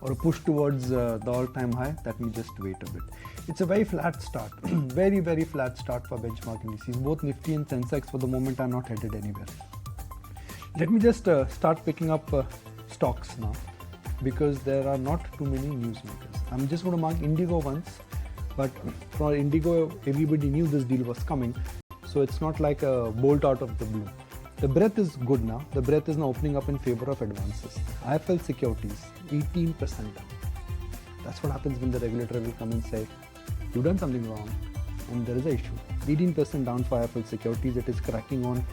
or a push towards the all-time high, that will just wait a bit. It's a very flat start, very flat start for benchmark indices. Both Nifty and Sensex for the moment are not headed anywhere. Let me just start picking up stocks now, because there are not too many newsmakers. I'm just going to mark Indigo once, but for Indigo, everybody knew this deal was coming, so it's not like a bolt out of the blue. The breadth is good now. The breadth is now opening up in favor of advances. IIFL Securities, 18% down. That's what happens when the regulator will come and say, you've done something wrong, and there is an issue. 18% down for IIFL Securities. It is cracking on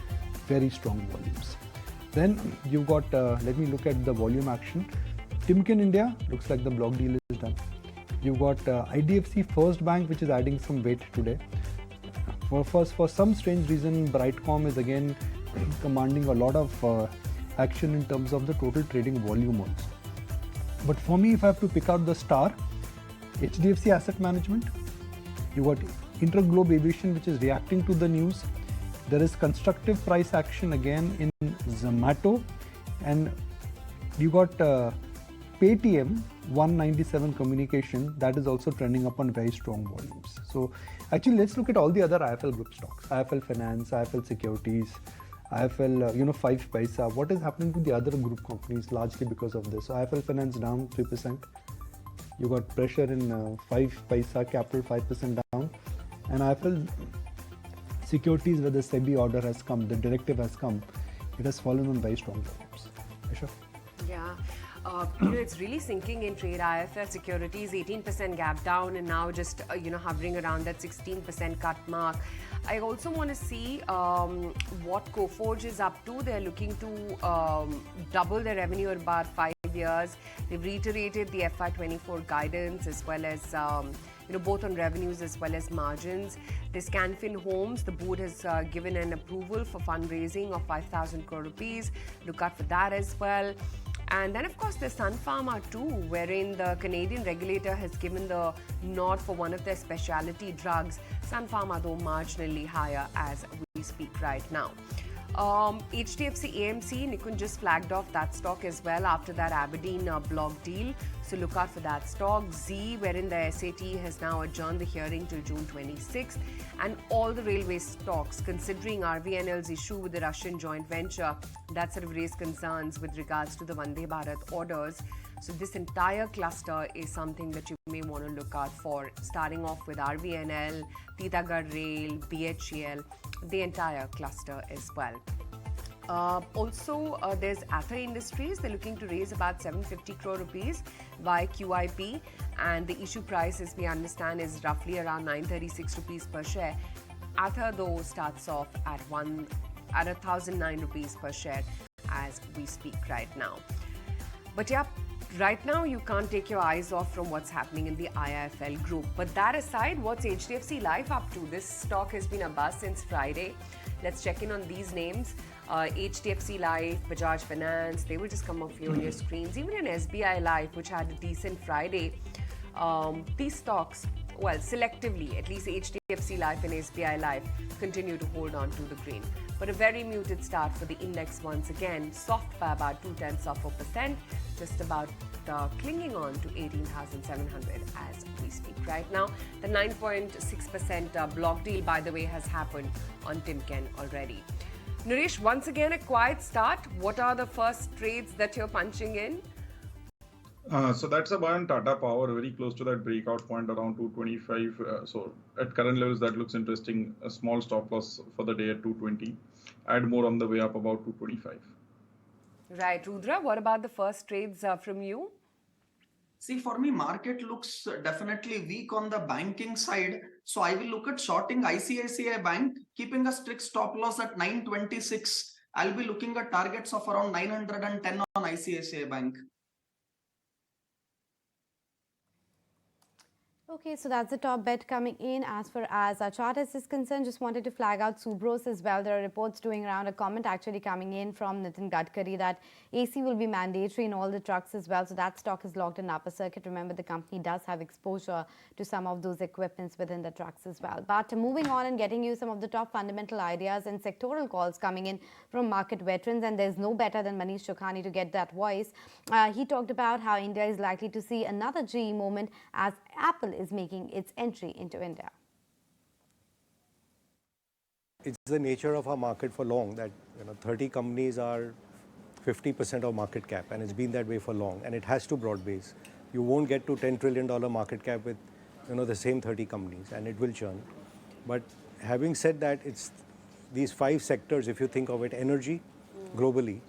very strong volumes. Then you've got, let me look at the volume action. Timken India, looks like the block deal is done. You've got IDFC First Bank, which is adding some weight today. For some strange reason, Brightcom is again commanding a lot of action in terms of the total trading volume also. But for me, if I have to pick out the star, HDFC Asset Management, you got Interglobe Aviation, which is reacting to the news. There is constructive price action again in Zomato, and you got Paytm 197 communication, that is also trending up on very strong volumes. So actually, let's look at all the other IIFL group stocks: IIFL Finance, IIFL Securities, IIFL 5 Paisa. What is happening to the other group companies largely because of this? So IIFL Finance down 3%. You got pressure in 5 Paisa Capital, 5% down, and IIFL Securities, where the SEBI order has come, the directive has come, it has fallen on very strong volumes. Aisha? Yeah. It's really sinking in trade. IIFL Securities 18% gap down, and now just hovering around that 16% cut mark. I also want to see what Coforge is up to. They're looking to double their revenue in about 5 years. They've reiterated the FY24 guidance, as well as both on revenues as well as margins. The Scanfin Homes, the board has given an approval for fundraising of 5,000 crore rupees. Look out for that as well. And then, of course, there's Sun Pharma too, wherein the Canadian regulator has given the nod for one of their specialty drugs. Sun Pharma, though, marginally higher as we speak right now. HDFC AMC, Nikun just flagged off that stock as well after that Aberdeen block deal. So look out for that stock. Z, wherein the SAT has now adjourned the hearing till June 26th. And all the railway stocks, considering RVNL's issue with the Russian joint venture, that sort of raised concerns with regards to the Vande Bharat orders. So this entire cluster is something that you may want to look out for, starting off with RVNL, Titagarh Rail, BHEL, the entire cluster as well. Also, there's Ather Industries. They're looking to raise about 750 crore rupees by QIP, and the issue price, as we understand, is roughly around 936 rupees per share. Ather, though, starts off at 1,009 rupees per share as we speak right now. But yeah, right now you can't take your eyes off from what's happening in the IIFL group. But that aside, what's HDFC Life up to? This stock has been a buzz since Friday. Let's check in on these names. HDFC Life, Bajaj Finance, they will just come up here on your screens. Even in SBI Life, which had a decent Friday, these stocks, well, selectively, at least HDFC Life and SBI Life continue to hold on to the green. But a very muted start for the index once again, soft by about 0.2%, just about clinging on to 18,700 as we speak right now. The 9.6% block deal, by the way, has happened on Timken already. Naresh, once again, a quiet start. What are the first trades that you're punching in? So that's a buy on Tata Power, very close to that breakout point around 225. So at current levels, that looks interesting. A small stop loss for the day at 220. Add more on the way up about 225. Right. Rudra, what about the first trades from you? See, for me, market looks definitely weak on the banking side. So I will look at shorting ICICI Bank, keeping a strict stop loss at 926. I'll be looking at targets of around 910 on ICICI Bank. Okay, so that's the top bet coming in. As far as our chart is concerned, just wanted to flag out Subros as well. There are reports doing around, a comment actually coming in from Nitin Gadkari that AC will be mandatory in all the trucks as well. So that stock is locked in upper circuit. Remember, the company does have exposure to some of those equipments within the trucks as well. But moving on and getting you some of the top fundamental ideas and sectoral calls coming in from market veterans, and there's no better than Manish Chokhani to get that voice. He talked about how India is likely to see another GE moment as Apple is making its entry into India. It's the nature of our market for long that 30 companies are 50% of market cap, and it's been that way for long, and it has to broad base. You won't get to $10 trillion market cap with the same 30 companies, and it will churn. But having said that, it's these 5 sectors, if you think of it: energy globally.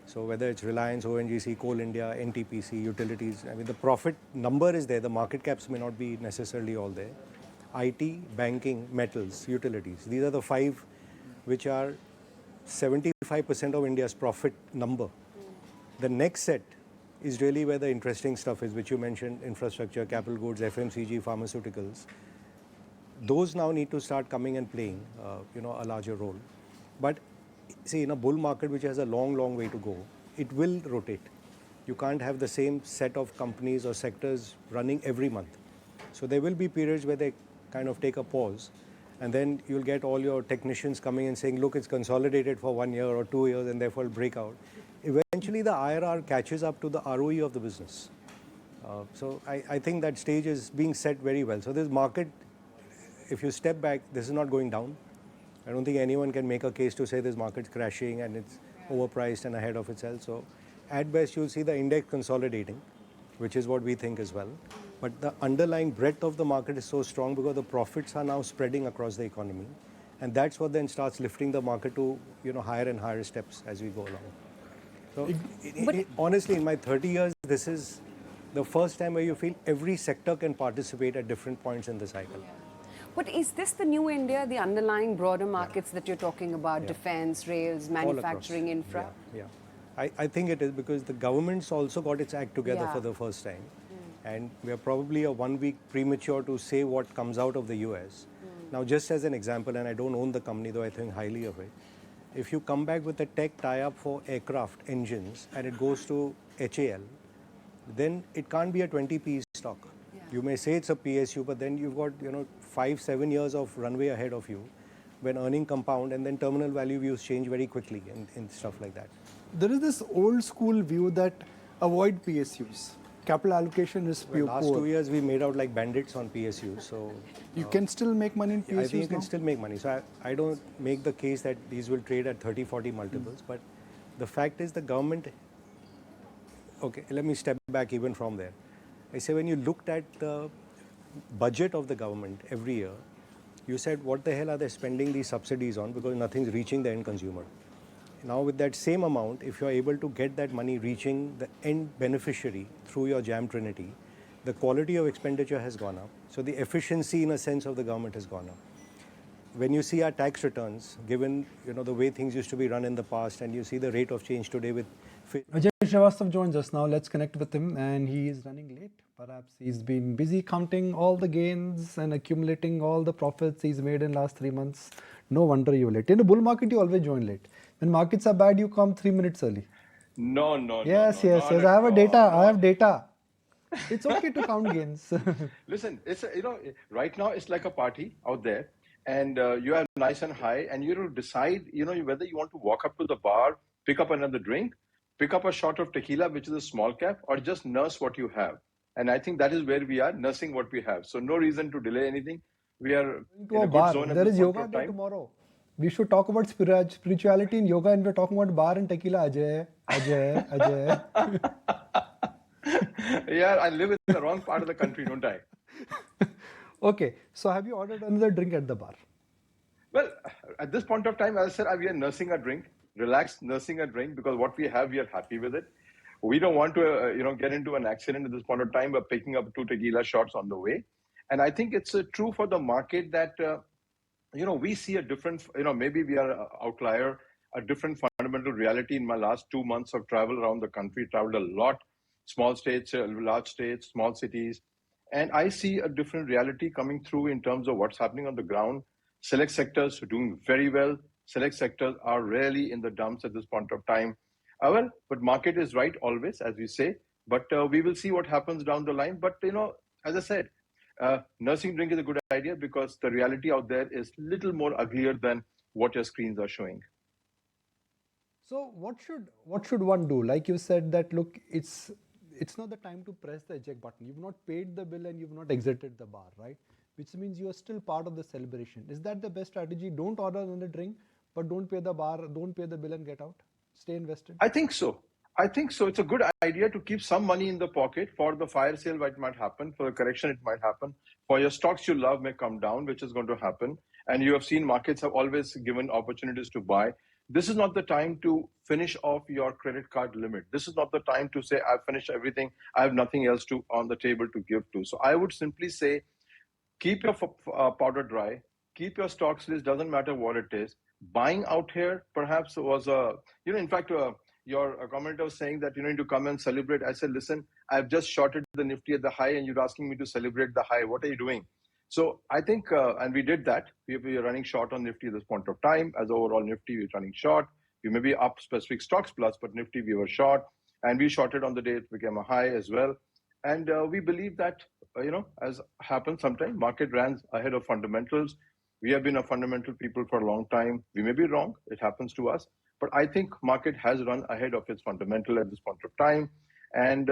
So whether it's Reliance, ONGC, Coal India, NTPC, utilities, I mean the profit number is there, the market caps may not be necessarily all there. IT, banking, metals, utilities. These are the 5 which are 75% of India's profit number. The next set is really where the interesting stuff is, which you mentioned: infrastructure, capital goods, FMCG, pharmaceuticals. Those now need to start coming and playing a larger role. But see, in a bull market which has a long way to go, it will rotate. You can't have the same set of companies or sectors running every month. So there will be periods where they kind of take a pause, and then you'll get all your technicians coming and saying, look, it's consolidated for 1 year or 2 years, and therefore it'll break out. Eventually the IRR catches up to the ROE of the business. So I think that stage is being set very well. So this market, if you step back, this is not going down. I don't think anyone can make a case to say this market's crashing and it's overpriced and ahead of itself. So at best, you'll see the index consolidating, which is what we think as well. But the underlying breadth of the market is so strong because the profits are now spreading across the economy. And that's what then starts lifting the market to higher and higher steps as we go along. So honestly, in my 30 years, this is the first time where you feel every sector can participate at different points in the cycle. But is this the new India, the underlying broader markets that you're talking about, defense, rails, manufacturing, infra? Yeah. I think it is because the government's also got its act together for the first time. And we are probably a 1 week premature to say what comes out of the US. Now, just as an example, and I don't own the company, though I think highly of it, if you come back with a tech tie-up for aircraft engines and it goes to HAL, then it can't be a 20p stock. You may say it's a PSU, but then you've got 5-7 years of runway ahead of you when earning compound, and then terminal value views change very quickly and stuff like that. There is this old school view that avoid PSUs. Capital allocation is pure. Last 2 years we made out like bandits on PSUs. So you can still make money in PSUs. I think you can still make money. So I don't make the case that these will trade at 30-40 multiples. But the fact is the government. Okay, let me step back even from there. I say when you looked at the budget of the government every year, you said, what the hell are they spending these subsidies on, because nothing's reaching the end consumer. Now with that same amount, if you're able to get that money reaching the end beneficiary through your JAM Trinity, the quality of expenditure has gone up. So the efficiency in a sense of the government has gone up. When you see our tax returns, given the way things used to be run in the past, and you see the rate of change today with... Ajay Srivastav joins us now. Let's connect with him, and he is running late. Perhaps he's been busy counting all the gains and accumulating all the profits he's made in last 3 months. No wonder you're late. In a bull market, you always join late. When markets are bad, you come 3 minutes early. No. Yes. I have data. It's okay to count gains. Listen, it's right now it's like a party out there, and you are nice and high, and you decide whether you want to walk up to the bar, pick up another drink, pick up a shot of tequila, which is a small cap, or just nurse what you have. And I think that is where we are, nursing what we have. So no reason to delay anything. We are in a good zone. There is yoga day tomorrow. We should talk about spirituality in yoga, and we're talking about bar and tequila. Ajay. Yeah, I live in the wrong part of the country, don't I? Okay, so have you ordered another drink at the bar? Well, at this point of time, as I said, we are nursing a drink, relaxed, nursing a drink, because what we have, we are happy with it. We don't want to, get into an accident at this point of time by picking up 2 tequila shots on the way. And I think it's true for the market that, we see a different, maybe we are an outlier, a different fundamental reality. In my last 2 months of travel around the country, traveled a lot, small states, large states, small cities. And I see a different reality coming through in terms of what's happening on the ground. Select sectors are doing very well. Select sectors are rarely in the dumps at this point of time. But market is right always, as we say. But we will see what happens down the line. But, as I said, nursing drink is a good idea because the reality out there is little more uglier than what your screens are showing. So what should one do? Like you said that, look, it's not the time to press the eject button. You've not paid the bill and you've not exited the bar, right? Which means you are still part of the celebration. Is that the best strategy? Don't order another drink, but don't pay the bill and get out. Stay invested. I think so. It's a good idea to keep some money in the pocket for the fire sale that might happen, for the correction it might happen, for your stocks you love may come down, which is going to happen. And you have seen markets have always given opportunities to buy. This is not the time to finish off your credit card limit. This is not the time to say, I've finished everything. I have nothing else on the table to give to. So I would simply say, keep your powder dry, keep your stocks list, doesn't matter what it is. Buying out here perhaps was in fact, your commenter was saying that you need to come and celebrate. I said, listen, I've just shorted the Nifty at the high and you're asking me to celebrate the high. What are you doing? So I think, and we did that. We are running short on Nifty at this point of time. As overall Nifty, we're running short. We may be up specific stocks plus, but Nifty we were short. And we shorted on the day it became a high as well. And we believe that, as happens sometimes, market runs ahead of fundamentals. We have been a fundamental people for a long time. We may be wrong. It happens to us. But I think market has run ahead of its fundamental at this point of time. And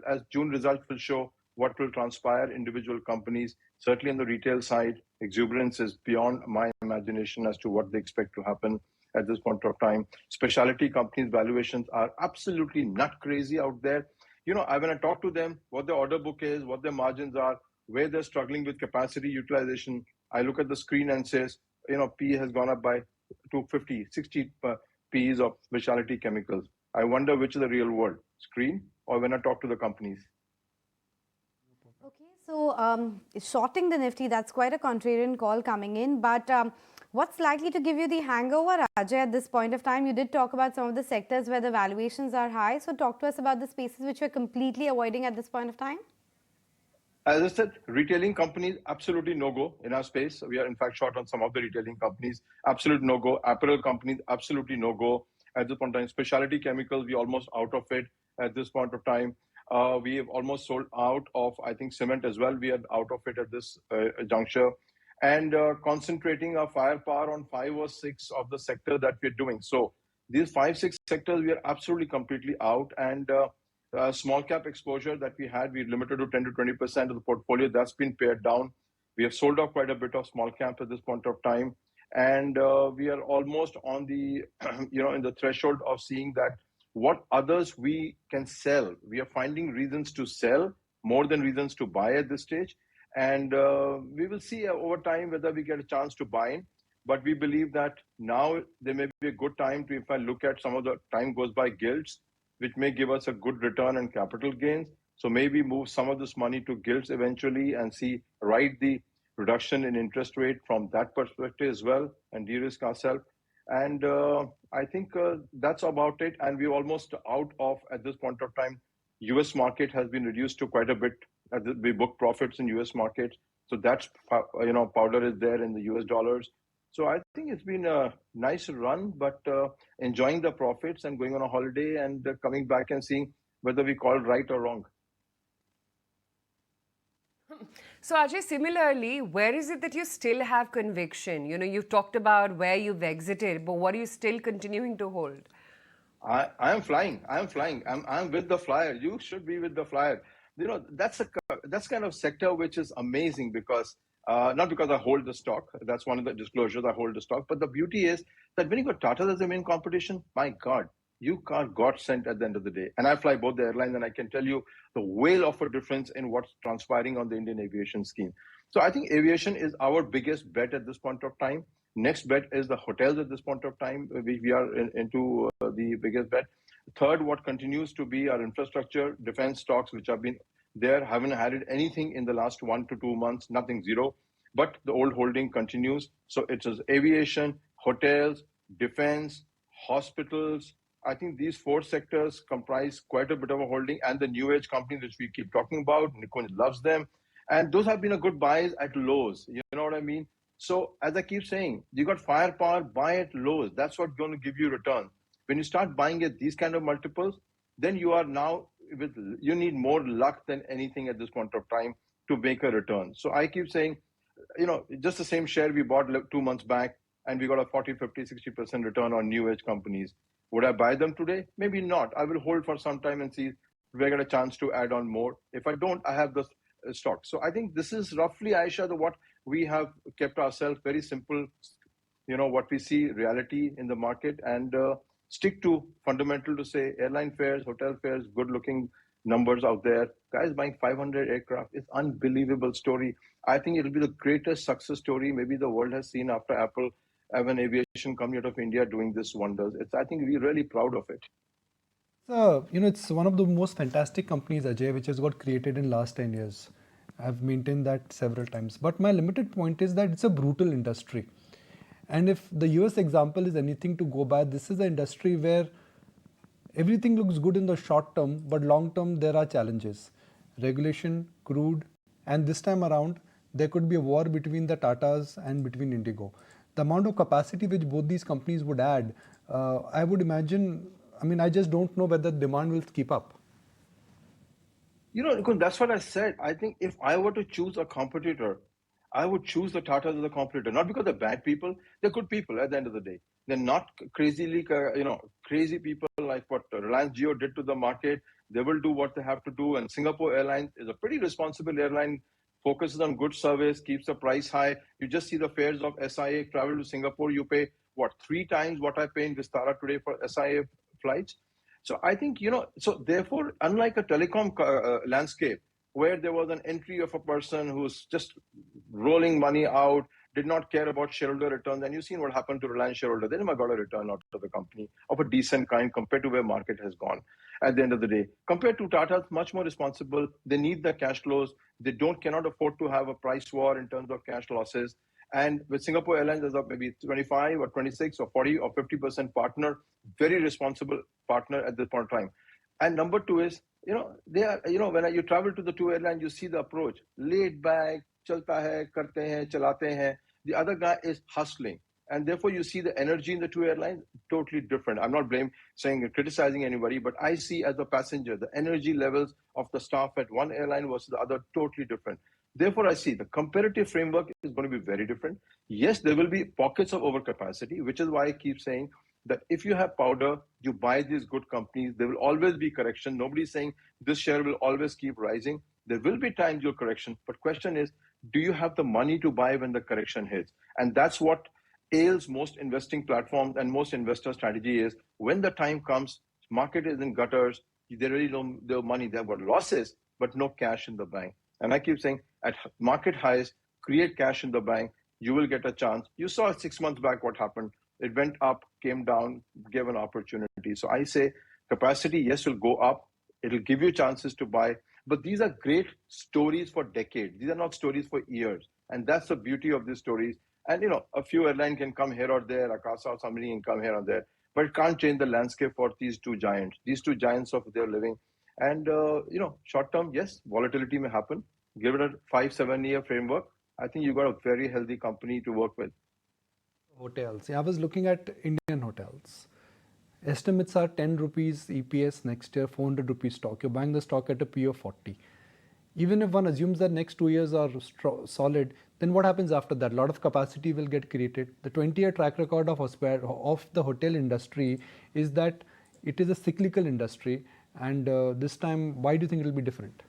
as June results will show, what will transpire, individual companies, certainly on the retail side, exuberance is beyond my imagination as to what they expect to happen at this point of time. Specialty companies' valuations are absolutely nut crazy out there. When I talk to them, what their order book is, what their margins are, where they're struggling with capacity utilization, I look at the screen and says, P has gone up by 250, 60 Ps of specialty chemicals. I wonder which is the real world, screen or when I talk to the companies. Okay, so shorting the Nifty, that's quite a contrarian call coming in. But what's likely to give you the hangover, Ajay, at this point of time? You did talk about some of the sectors where the valuations are high. So talk to us about the spaces which you're completely avoiding at this point of time. As I said, retailing companies, absolutely no-go in our space. We are in fact short on some of the retailing companies, absolute no-go. Apparel companies, absolutely no-go at this point in time. Specialty chemicals, we're almost out of it at this point of time. We have almost sold out of, I think, cement as well. We are out of it at this juncture. And concentrating our firepower on 5 or 6 of the sector that we're doing. So these 5, 6 sectors, we are absolutely completely out. And small cap exposure that we had, we limited to 10 to 20% of the portfolio. That's been pared down. We have sold off quite a bit of small cap at this point of time. And we are almost on the, in the threshold of seeing that what others we can sell. We are finding reasons to sell more than reasons to buy at this stage. And we will see over time whether we get a chance to buy in. But we believe that now there may be a good time to, if I look at some of the time goes by gilts, which may give us a good return and capital gains. So maybe move some of this money to gilts eventually and see the reduction in interest rate from that perspective as well and de-risk ourselves. And I think that's about it. And we're almost out of, at this point of time, US market has been reduced to quite a bit. We book profits in US markets. So that's, powder is there in the US dollars. So I think it's been a nice run, but enjoying the profits and going on a holiday and coming back and seeing whether we called right or wrong. So Ajay, similarly, where is it that you still have conviction? You've talked about where you've exited, but what are you still continuing to hold? I am flying. I'm with the flyer. You should be with the flyer. That's kind of sector which is amazing because not because I hold the stock. That's one of the disclosures. I hold the stock. But the beauty is that when you got Tata as the main competition, my God, you can't God sent at the end of the day. And I fly both the airlines, and I can tell you the whale of a difference in what's transpiring on the Indian aviation scheme. So I think aviation is our biggest bet at this point of time. Next bet is the hotels at this point of time. We are into the biggest bet. Third, what continues to be our infrastructure, defense stocks, which have been there, haven't added anything in the last 1 to 2 months, nothing, zero. But the old holding continues. So it is aviation, hotels, defense, hospitals, I think these four sectors comprise quite a bit of a holding, and the new age companies which we keep talking about, Nikon loves them. And those have been a good buys at lows. You know what I mean? So as I keep saying, you got firepower, buy at lows. That's what's going to give you return. When you start buying at these kind of multiples, then you are now you need more luck than anything at this point of time to make a return. So I keep saying, just the same share we bought 2 months back, and we got a 40, 50, 60% return on new age companies. Would I buy them today? Maybe not. I will hold for some time and see if I get a chance to add on more. If I don't, I have the stock. So I think this is roughly, Aisha, what we have kept ourselves very simple. What we see reality in the market, and stick to fundamental to say airline fares, hotel fares, good looking numbers out there. Guys buying 500 aircraft is unbelievable story. I think it'll be the greatest success story maybe the world has seen after Apple have an aviation company out of India doing this wonders. I think we're really proud of it. It's one of the most fantastic companies, Ajay, which has got created in last 10 years. I've maintained that several times. But my limited point is that it's a brutal industry. And if the US example is anything to go by, this is an industry where everything looks good in the short term, but long term there are challenges. Regulation, crude, and this time around, there could be a war between the Tatas and between Indigo. The amount of capacity which both these companies would add, I would imagine, I just don't know whether demand will keep up. That's what I said. I think if I were to choose a competitor, I would choose the Tatas as a competitor, not because they're bad people. They're good people at the end of the day. They're not crazy people like what Reliance Jio did to the market. They will do what they have to do. And Singapore Airlines is a pretty responsible airline, focuses on good service, keeps the price high. You just see the fares of SIA travel to Singapore. You pay, 3 times what I pay in Vistara today for SIA flights. So I think, so therefore, unlike a telecom landscape, where there was an entry of a person who's just rolling money out, did not care about shareholder returns. And you've seen what happened to Reliance shareholder. They never got a return out of the company of a decent kind compared to where market has gone at the end of the day. Compared to Tata, much more responsible. They need the cash flows. They cannot afford to have a price war in terms of cash losses. And with Singapore Airlines as a maybe 25 or 26 or 40 or 50% partner, very responsible partner at this point of time. And number two is, they are, when you travel to the two airlines, you see the approach, laid back, chalta hai, karte hai, chalate hai. The other guy is hustling. And therefore you see the energy in the two airlines totally different. I'm not criticizing anybody, but I see as a passenger, the energy levels of the staff at one airline versus the other totally different. Therefore, I see the comparative framework is going to be very different. Yes, there will be pockets of overcapacity, which is why I keep saying that if you have powder, you buy these good companies. There will always be correction. Nobody's saying this share will always keep rising. There will be times your correction. But question is, do you have the money to buy when the correction hits? And that's what ails most investing platforms and most investor strategy is. When the time comes, market is in gutters. They really don't have money. They've got losses, but no cash in the bank. And I keep saying at market highs, create cash in the bank. You will get a chance. You saw 6 months back what happened. It went up, came down, gave an opportunity. So I say capacity, yes, will go up. It'll give you chances to buy. But these are great stories for decades. These are not stories for years. And that's the beauty of these stories. And, a few airlines can come here or there. Akasa or somebody can come here or there. But it can't change the landscape for these two giants. These two giants of their living. And, short term, yes, volatility may happen. Give it a 5-7 year framework. I think you've got a very healthy company to work with. Hotels. I was looking at Indian hotels. Estimates are 10 rupees EPS next year, 400 rupees stock. You're buying the stock at a P of 40. Even if one assumes that next 2 years are solid, then what happens after that? A lot of capacity will get created. The 20-year track record of the hotel industry is that it is a cyclical industry. And this time, why do you think it will be different?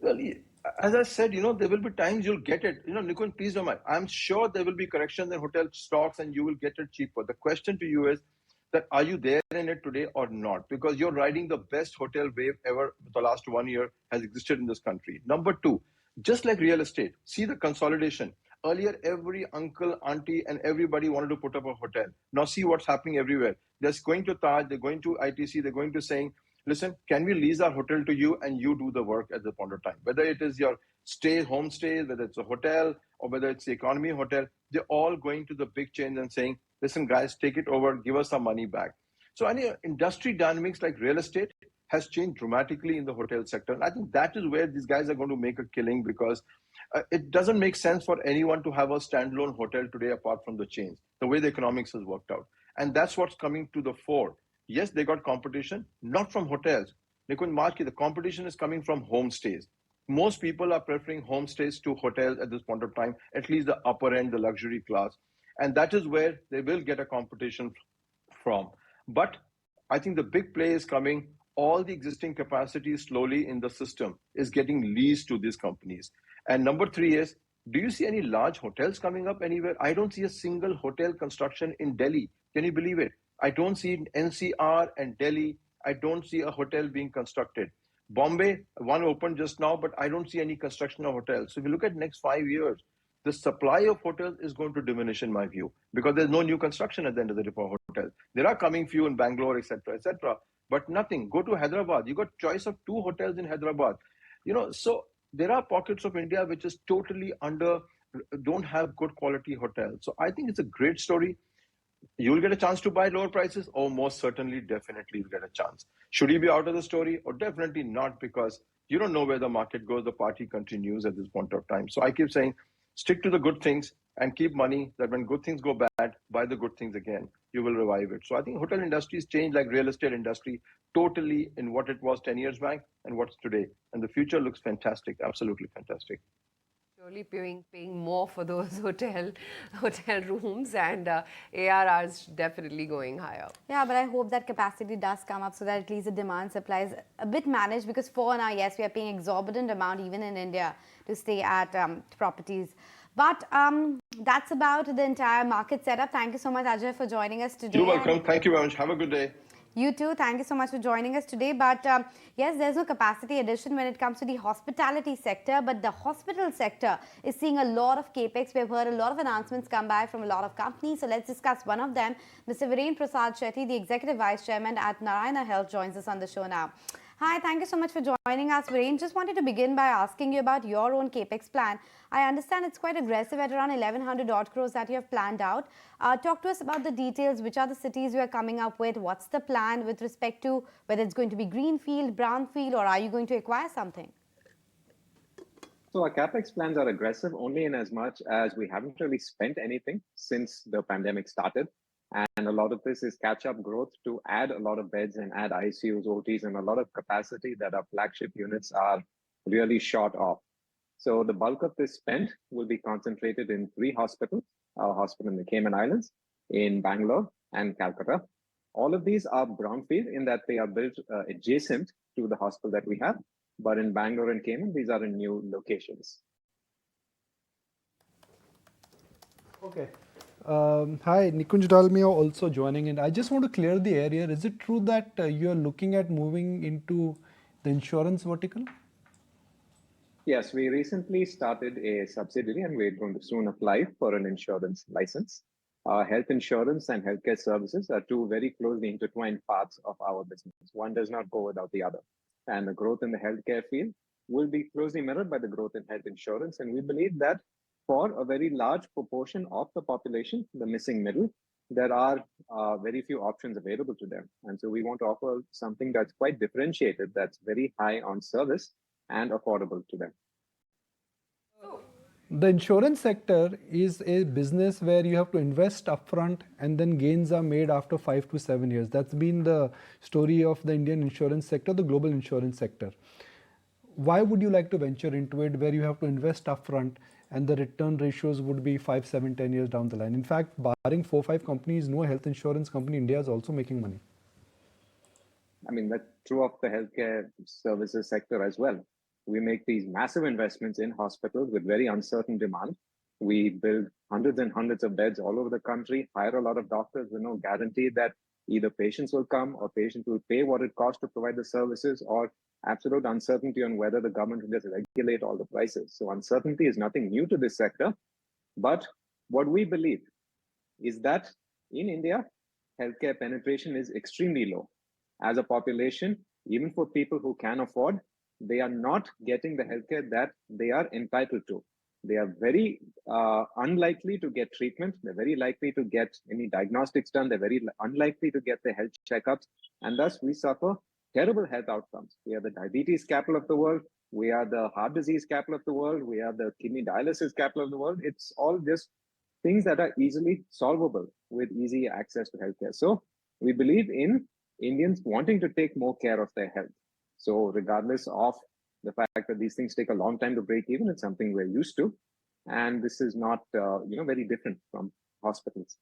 Well, as I said, there will be times you'll get it. Nikon, please don't mind. I'm sure there will be corrections in hotel stocks and you will get it cheaper. The question to you is that are you there in it today or not? Because you're riding the best hotel wave ever the last 1 year has existed in this country. Number two, just like real estate, see the consolidation. Earlier, every uncle, auntie, and everybody wanted to put up a hotel. Now see what's happening everywhere. They're going to Taj, they're going to ITC, they're going to saying, listen, can we lease our hotel to you and you do the work at the point of time? Whether it is your homestay, whether it's a hotel or whether it's the economy hotel, they're all going to the big chains and saying, listen, guys, take it over, give us some money back. So any industry dynamics like real estate has changed dramatically in the hotel sector. And I think that is where these guys are going to make a killing, because it doesn't make sense for anyone to have a standalone hotel today apart from the chains, the way the economics has worked out. And that's what's coming to the fore. Yes, they got competition, not from hotels. Nikunj Marki, the competition is coming from homestays. Most people are preferring homestays to hotels at this point of time, at least the upper end, the luxury class. And that is where they will get a competition from. But I think the big play is coming. All the existing capacity slowly in the system is getting leased to these companies. And number three is, do you see any large hotels coming up anywhere? I don't see a single hotel construction in Delhi. Can you believe it? I don't see in NCR and Delhi. I don't see a hotel being constructed. Bombay, one opened just now, but I don't see any construction of hotels. So if you look at next 5 years, the supply of hotels is going to diminish in my view, because there's no new construction at the end of the day for hotels. There are coming few in Bangalore, etc., but nothing. Go to Hyderabad. You got choice of 2 hotels in Hyderabad. So there are pockets of India which is totally don't have good quality hotels. So I think it's a great story. You'll get a chance to buy lower prices. Oh, most certainly, definitely you'll get a chance. Should he be out of the story? Or definitely not, because you don't know where the market goes. The party continues at this point of time. So I keep saying, stick to the good things and keep money, that when good things go bad, buy the good things again. You will revive it. So I think hotel industries change like real estate industry totally in what it was 10 years back and what's today. And the future looks fantastic, absolutely fantastic. Surely paying more for those hotel rooms, and ARRs definitely going higher. Yeah, but I hope that capacity does come up so that at least the demand supply is a bit managed, because for now, yes, we are paying exorbitant amount even in India to stay at properties. But that's about the entire market setup. Thank you so much, Ajay, for joining us today. You're welcome. Thank you very much. Have a good day. You too. Thank you so much for joining us today. But yes, there's no capacity addition when it comes to the hospitality sector. But the hospital sector is seeing a lot of capex. We've heard a lot of announcements come by from a lot of companies. So let's discuss one of them. Mr. Viren Prasad Shetty, the Executive Vice Chairman at Narayana Health, joins us on the show now. Hi, thank you so much for joining us, Viren. Just wanted to begin by asking you about your own capex plan. I understand it's quite aggressive at around 1,100 odd crores that you have planned out. Talk to us about the details. Which are the cities you are coming up with? What's the plan with respect to whether it's going to be greenfield, brownfield, or are you going to acquire something? So our capex plans are aggressive only in as much as we haven't really spent anything since the pandemic started. And a lot of this is catch-up growth to add a lot of beds and add ICUs, OTs, and a lot of capacity that our flagship units are really short of. So the bulk of this spend will be concentrated in 3 hospitals, our hospital in the Cayman Islands, in Bangalore and Calcutta. All of these are brownfield in that they are built adjacent to the hospital that we have. But in Bangalore and Cayman, these are in new locations. Okay. Hi, Nikunj Dalmia also joining in. I just want to clear the air here. Is it true that you are looking at moving into the insurance vertical? Yes, we recently started a subsidiary and we're going to soon apply for an insurance license. Health insurance and healthcare services are 2 very closely intertwined parts of our business. One does not go without the other. And the growth in the healthcare field will be closely mirrored by the growth in health insurance. And we believe that for a very large proportion of the population, the missing middle, there are very few options available to them. And so we want to offer something that's quite differentiated, that's very high on service and affordable to them. The insurance sector is a business where you have to invest upfront and then gains are made after 5 to 7 years. That's been the story of the Indian insurance sector, the global insurance sector. Why would you like to venture into it where you have to invest upfront and the return ratios would be 5, 7, 10 years down the line? In fact, barring 4, 5 companies, no health insurance company in India is also making money. I mean, that's true of the healthcare services sector as well. We make these massive investments in hospitals with very uncertain demand. We build hundreds and hundreds of beds all over the country, hire a lot of doctors with no guarantee that either patients will come or patients will pay what it costs to provide the services, or absolute uncertainty on whether the government will just regulate all the prices. So uncertainty is nothing new to this sector. But what we believe is that in India, healthcare penetration is extremely low. As a population, even for people who can afford, they are not getting the healthcare that they are entitled to. They are very unlikely to get treatment. They're very likely to get any diagnostics done. They're very unlikely to get their health checkups. And thus, we suffer terrible health outcomes. We are the diabetes capital of the world. We are the heart disease capital of the world. We are the kidney dialysis capital of the world. It's all just things that are easily solvable with easy access to healthcare. So we believe in Indians wanting to take more care of their health. So regardless of the fact that these things take a long time to break even, it's something we're used to. And this is not, very different from hospitals.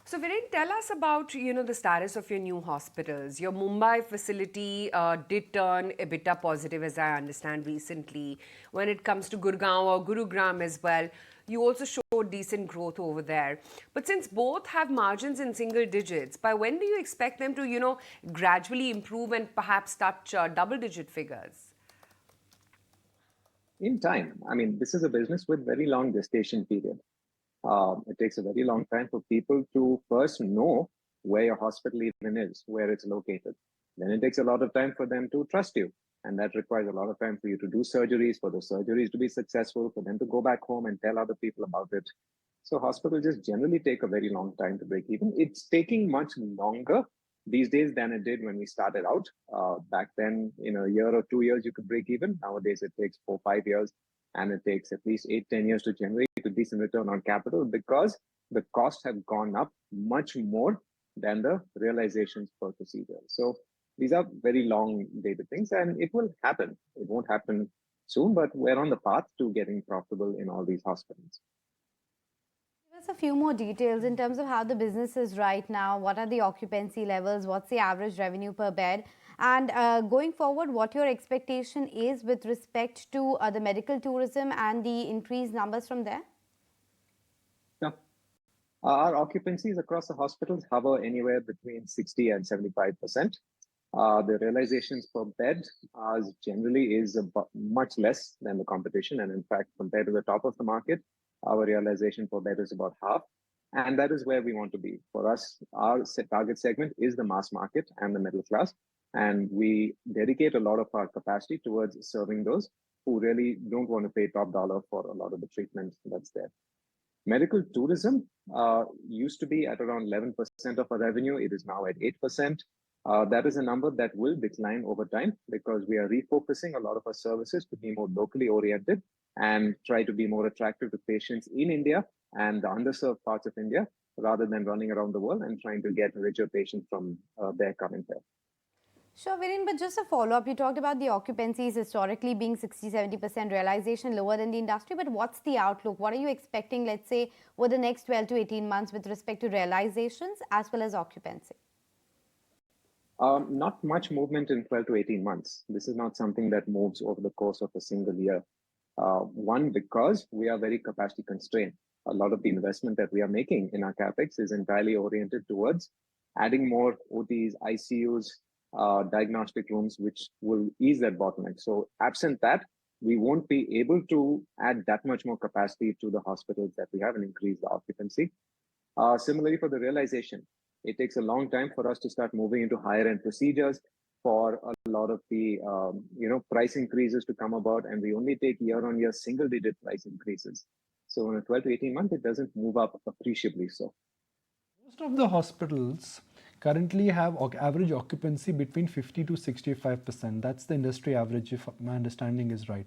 So Viren, tell us about, the status of your new hospitals. Your Mumbai facility did turn EBITDA positive, as I understand, recently. When it comes to Gurgaon or Gurugram as well, you also showed decent growth over there. But since both have margins in single digits, by when do you expect them to, gradually improve and perhaps touch double-digit figures? In time. I mean, this is a business with very long gestation period. It takes a very long time for people to first know where your hospital even is, where it's located. Then it takes a lot of time for them to trust you. And that requires a lot of time for you to do surgeries, for the surgeries to be successful, for them to go back home and tell other people about it. So hospitals just generally take a very long time to break even. It's taking much longer these days than it did when we started out. Back then, in a year or 2 years, you could break even. Nowadays, it takes 4 or 5 years, and it takes at least 8-10 years to generate a decent return on capital because the costs have gone up much more than the realizations per procedure. So these are very long dated things, and it will happen. It won't happen soon, but we're on the path to getting profitable in all these hospitals. Give us a few more details in terms of how the business is right now. What are the occupancy levels? What's the average revenue per bed? And going forward, what your expectation is with respect to the medical tourism and the increased numbers from there? Yeah. Our occupancies across the hospitals hover anywhere between 60 and 75%. The realizations per bed generally is much less than the competition. And in fact, compared to the top of the market, our realization per bed is about half. And that is where we want to be. For us, our target segment is the mass market and the middle class. And we dedicate a lot of our capacity towards serving those who really don't want to pay top dollar for a lot of the treatment that's there. Medical tourism used to be at around 11% of our revenue. It is now at 8%. That is a number that will decline over time because we are refocusing a lot of our services to be more locally oriented and try to be more attractive to patients in India and the underserved parts of India rather than running around the world and trying to get richer patients from there coming there. Sure, Viren, but just a follow-up. You talked about the occupancies historically being 60-70% realization lower than the industry, but what's the outlook? What are you expecting, let's say, over the next 12 to 18 months with respect to realizations as well as occupancy? Not much movement in 12 to 18 months. This is not something that moves over the course of a single year. One, because we are very capacity constrained. A lot of the investment that we are making in our CapEx is entirely oriented towards adding more OTs, ICUs, diagnostic rooms, which will ease that bottleneck. So absent that, we won't be able to add that much more capacity to the hospitals that we have and increase the occupancy. Similarly, for the realization, it takes a long time for us to start moving into higher end procedures, for a lot of the price increases to come about, and we only take year-on-year single-digit price increases. So in a 12 to 18 months, it doesn't move up appreciably so. Most of the hospitals currently have average occupancy between 50 to 65%. That's the industry average, if my understanding is right.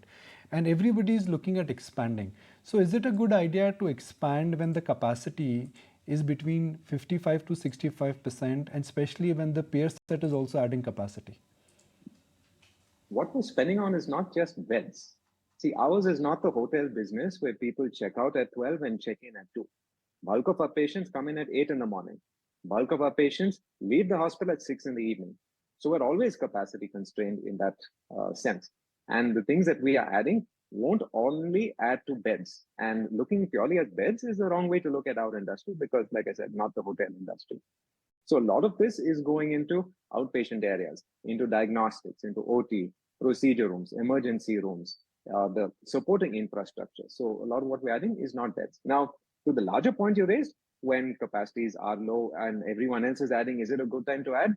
And everybody is looking at expanding. So is it a good idea to expand when the capacity is between 55 to 65%, and especially when the peer set is also adding capacity? What we're spending on is not just beds. See, ours is not the hotel business where people check out at 12 and check in at 2. Bulk of our patients come in at 8 in the morning. Bulk of our patients leave the hospital at 6 in the evening. So we're always capacity constrained in that sense. And the things that we are adding won't only add to beds. And looking purely at beds is the wrong way to look at our industry because, like I said, not the hotel industry. So a lot of this is going into outpatient areas, into diagnostics, into OT, procedure rooms, emergency rooms, the supporting infrastructure. So a lot of what we're adding is not beds. Now, to the larger point you raised, when capacities are low and everyone else is adding, is it a good time to add?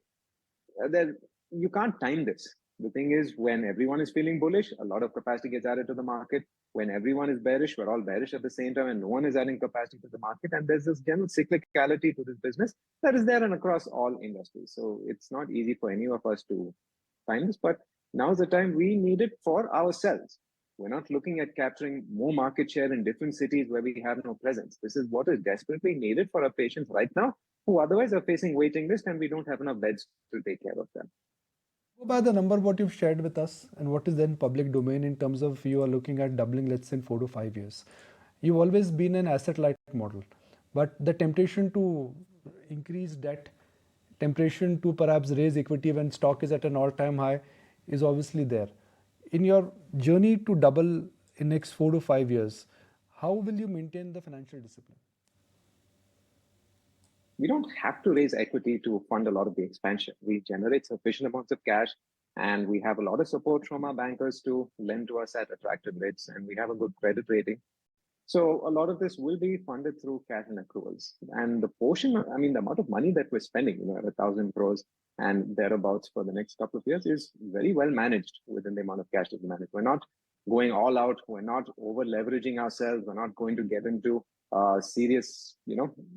You can't time this. The thing is, when everyone is feeling bullish, a lot of capacity gets added to the market. When everyone is bearish, we're all bearish at the same time, and no one is adding capacity to the market. And there's this general cyclicality to this business that is there and across all industries. So it's not easy for any of us to find this, but now's the time we need it for ourselves. We're not looking at capturing more market share in different cities where we have no presence. This is what is desperately needed for our patients right now, who otherwise are facing waiting list and we don't have enough beds to take care of them. Go by the number what you've shared with us and what is then public domain in terms of you are looking at doubling, let's say, in 4 to 5 years. You've always been an asset-light model, but the temptation to increase debt, temptation to perhaps raise equity when stock is at an all-time high is obviously there. In your journey to double in next 4 to 5 years, how will you maintain the financial discipline? We don't have to raise equity to fund a lot of the expansion. We generate sufficient amounts of cash, and we have a lot of support from our bankers to lend to us at attractive rates, and we have a good credit rating. So a lot of this will be funded through cash and accruals. And the portion, I mean, the amount of money that we're spending, 1,000 crores and thereabouts for the next couple of years is very well managed within the amount of cash that we manage. We're not going all out. We're not over leveraging ourselves. We're not going to get into serious,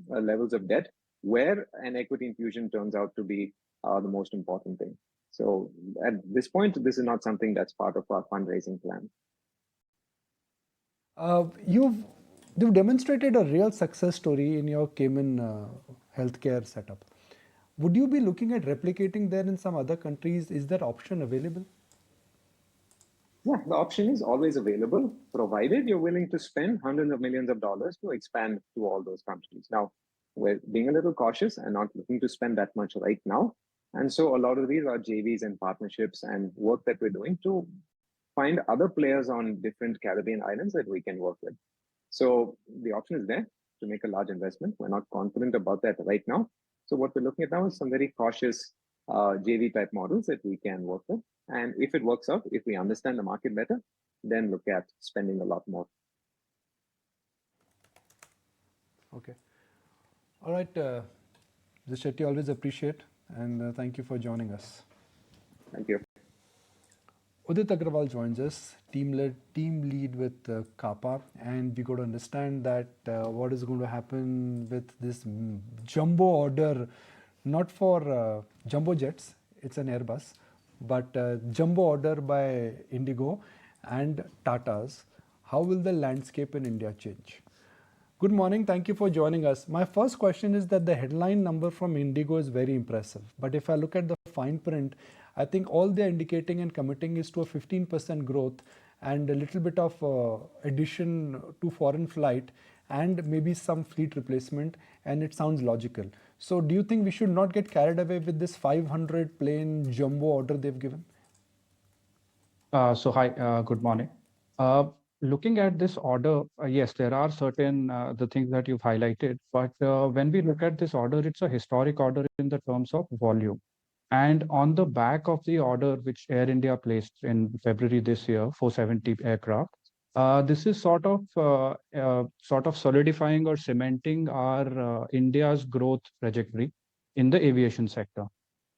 levels of debt, where an equity infusion turns out to be the most important thing. So at this point, this is not something that's part of our fundraising plan. You've demonstrated a real success story in your Cayman healthcare setup. Would you be looking at replicating there in some other countries? Is that option available? Yeah, the option is always available, provided you're willing to spend hundreds of millions of dollars to expand to all those countries. Now, we're being a little cautious and not looking to spend that much right now. And so a lot of these are JVs and partnerships and work that we're doing to find other players on different Caribbean islands that we can work with. So the option is there to make a large investment. We're not confident about that right now. So what we're looking at now is some very cautious JV type models that we can work with. And if it works out, if we understand the market better, then look at spending a lot more. Okay. All right. Mr. Shetty, always appreciate and thank you for joining us. Thank you. Udit Agrawal joins us, team lead with Kappa, and we got to understand that what is going to happen with this jumbo order, not for jumbo jets, it's an Airbus, but jumbo order by Indigo and Tata's. How will the landscape in India change? Good morning, thank you for joining us. My first question is that the headline number from Indigo is very impressive, but if I look at the fine print, I think all they're indicating and committing is to a 15% growth and a little bit of addition to foreign flight and maybe some fleet replacement, and it sounds logical. So do you think we should not get carried away with this 500 plane jumbo order they've given? Hi, good morning. Looking at this order, yes, there are certain the things that you've highlighted, but when we look at this order, it's a historic order in the terms of volume. And on the back of the order which Air India placed in February this year, 470 aircraft, this is sort of solidifying or cementing our India's growth trajectory in the aviation sector.